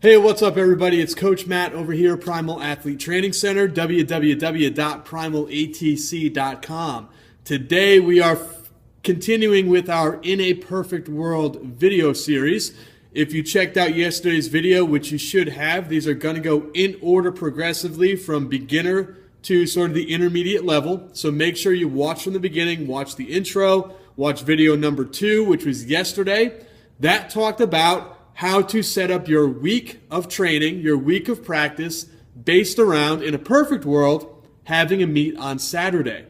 Hey, what's up, everybody? It's Coach Matt over here, Primal Athlete Training Center, www.primalatc.com. Today, we are continuing with our In a Perfect World video series. If you checked out yesterday's video, which you should have, these are going to go in order progressively from beginner to sort of the intermediate level. So make sure you watch from the beginning, watch the intro, watch video number 2, which was yesterday. That talked about how to set up your week of training, your week of practice, based around, in a perfect world, having a meet on Saturday.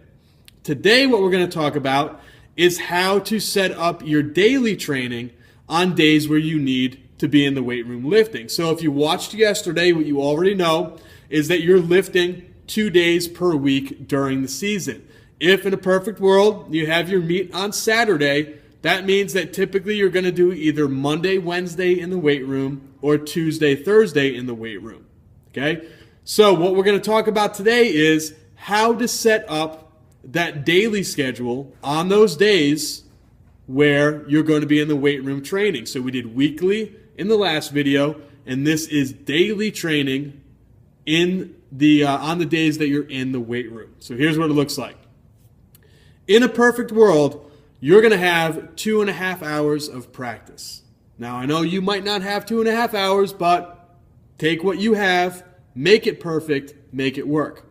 Today, what we're going to talk about is how to set up your daily training on days where you need to be in the weight room lifting. So if you watched yesterday, what you already know is that you're lifting 2 days per week during the season. If in a perfect world, you have your meet on Saturday, that means that typically you're going to do either Monday, Wednesday in the weight room or Tuesday, Thursday in the weight room. Okay? So what we're going to talk about today is how to set up that daily schedule on those days where you're going to be in the weight room training. So we did weekly in the last video, and this is daily training in the on the days that you're in the weight room. So here's what it looks like. In a perfect world, you're going to have 2.5 hours of practice. Now, I know you might not have 2.5 hours, but take what you have, make it perfect, make it work.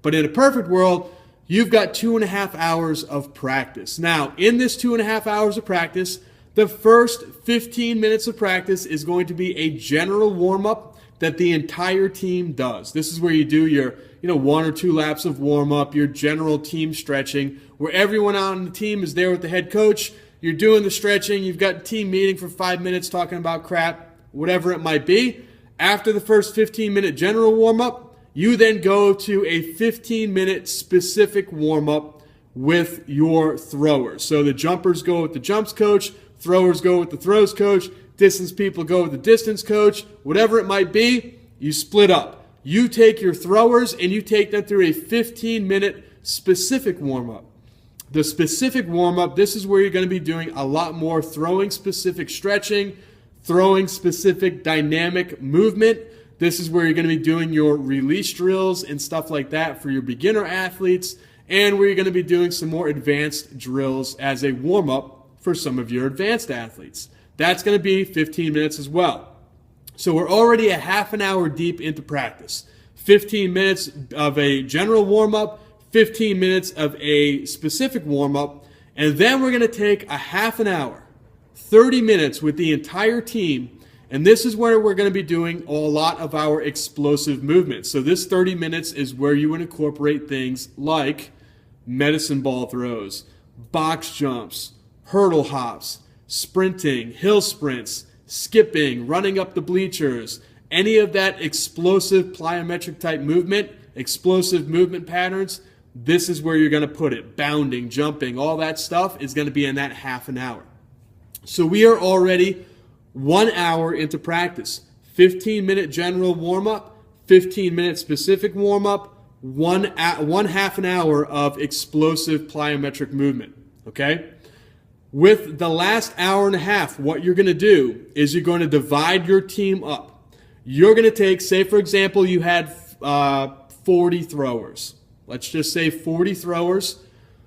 But in a perfect world, you've got 2.5 hours of practice. Now, in this 2.5 hours of practice, the first 15 minutes of practice is going to be a general warm-up that the entire team does. This is where you do your 1 or 2 laps of warm-up, your general team stretching, where everyone on the team is there with the head coach. You're doing the stretching. You've got a team meeting for 5 minutes talking about crap, whatever it might be. After the first 15-minute general warm-up, you then go to a 15-minute specific warm-up with your throwers. So the jumpers go with the jumps coach, throwers go with the throws coach, distance people go with the distance coach, whatever it might be, you split up. You take your throwers and you take them through a 15-minute specific warm-up. The specific warm-up, this is where you're going to be doing a lot more throwing specific stretching, throwing specific dynamic movement. This is where you're going to be doing your release drills and stuff like that for your beginner athletes, and where you're going to be doing some more advanced drills as a warm-up for some of your advanced athletes. That's going to be 15 minutes as well. So we're already a half an hour deep into practice. 15 minutes of a general warm-up, 15 minutes of a specific warm-up, and then we're going to take a half an hour, 30 minutes with the entire team, and this is where we're going to be doing a lot of our explosive movements. So this 30 minutes is where you would incorporate things like medicine ball throws, box jumps, hurdle hops, sprinting, hill sprints, skipping, running up the bleachers, any of that explosive plyometric type movement, explosive movement patterns, this is where you're going to put it. Bounding, jumping, all that stuff is going to be in that half an hour. So we are already 1 hour into practice. 15-minute general warm-up, 15-minute specific warm-up, one half an hour of explosive plyometric movement, okay? With the last hour and a half, what you're going to do is you're going to divide your team up. You're going to take, say for example, you had 40 throwers. Let's just say 40 throwers.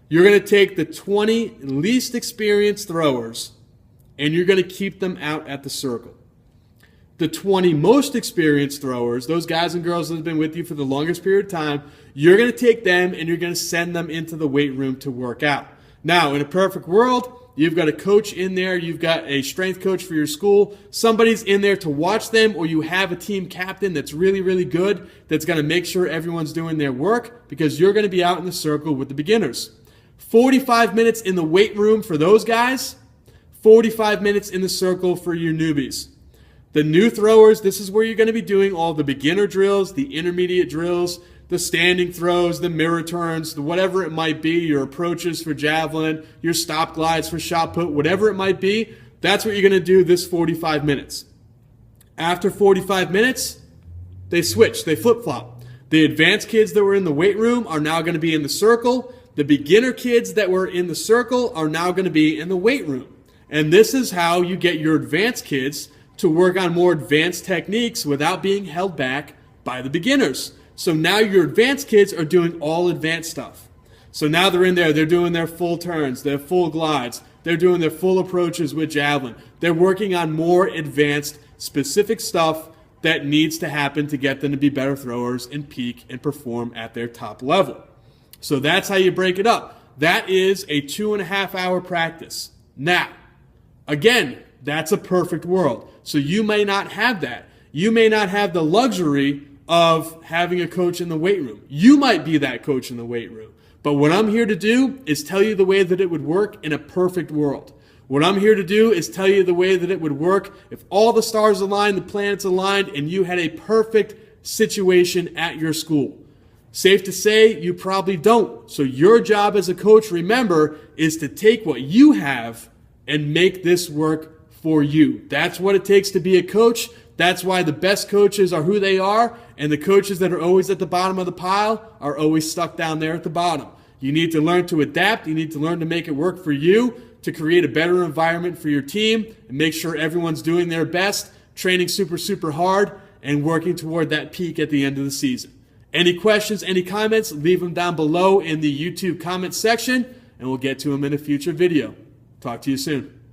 You're going to take the 20 least experienced throwers and you're going to keep them out at the circle. The 20 most experienced throwers, those guys and girls that have been with you for the longest period of time, you're going to take them and you're going to send them into the weight room to work out. Now, in a perfect world, you've got a coach in there, you've got a strength coach for your school, somebody's in there to watch them, or you have a team captain that's really, really good that's going to make sure everyone's doing their work because you're going to be out in the circle with the beginners. 45 minutes in the weight room for those guys, 45 minutes in the circle for your newbies. The new throwers, this is where you're going to be doing all the beginner drills, the intermediate drills, the standing throws, the mirror turns, the whatever it might be, your approaches for javelin, your stop glides for shot put, whatever it might be, that's what you're going to do this 45 minutes. After 45 minutes, they switch, they flip-flop. The advanced kids that were in the weight room are now going to be in the circle. The beginner kids that were in the circle are now going to be in the weight room. And this is how you get your advanced kids to work on more advanced techniques without being held back by the beginners. So now your advanced kids are doing all advanced stuff. So now they're in there, they're doing their full turns, their full glides, they're doing their full approaches with javelin. They're working on more advanced, specific stuff that needs to happen to get them to be better throwers and peak and perform at their top level. So that's how you break it up. That is a 2.5 hour practice. Now, again, that's a perfect world. So you may not have that. You may not have the luxury of having a coach in the weight room. You might be that coach in the weight room. But what I'm here to do is tell you the way that it would work in a perfect world. What I'm here to do is tell you the way that it would work if all the stars aligned, the planets aligned, and you had a perfect situation at your school. Safe to say, you probably don't. So your job as a coach, remember, is to take what you have and make this work for you. That's what it takes to be a coach. That's why the best coaches are who they are, and the coaches that are always at the bottom of the pile are always stuck down there at the bottom. You need to learn to adapt. You need to learn to make it work for you, to create a better environment for your team, and make sure everyone's doing their best, training super, super hard, and working toward that peak at the end of the season. Any questions, any comments, leave them down below in the YouTube comments section, and we'll get to them in a future video. Talk to you soon.